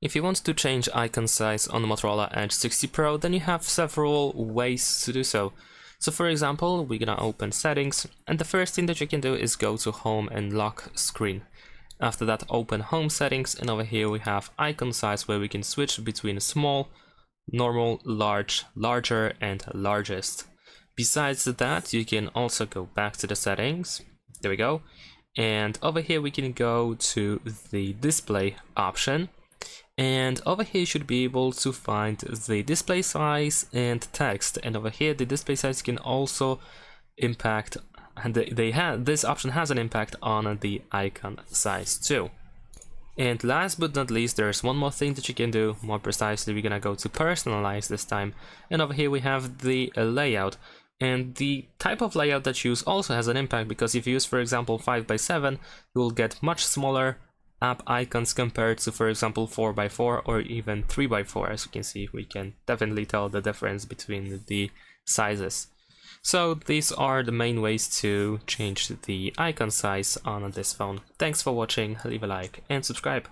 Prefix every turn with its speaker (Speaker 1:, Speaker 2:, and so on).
Speaker 1: If you want to change icon size on the Motorola Edge 60 Pro, then you have several ways to do so. So for example, we're gonna open settings, and the first thing that you can do is go to home and lock screen. After that, open home settings, and over here we have icon size where we can switch between small, normal, large, larger, and largest. Besides that, you can also go back to the settings. There we go. And over here we can go to the display option. And over here you should be able to find the display size and text, and over here the display size can also impact, and this option has an impact on the icon size too. And last but not least, there's one more thing that you can do. More precisely, we're gonna go to Personalize this time, and over here we have the layout. And the type of layout that you use also has an impact, because if you use, for example, 5x7, you will get much smaller app icons compared to, for example, 4x4 or even 3x4. As you can see, we can definitely tell the difference between the sizes. So these are the main ways to change the icon size on this phone. Thanks for watching, leave a like and subscribe.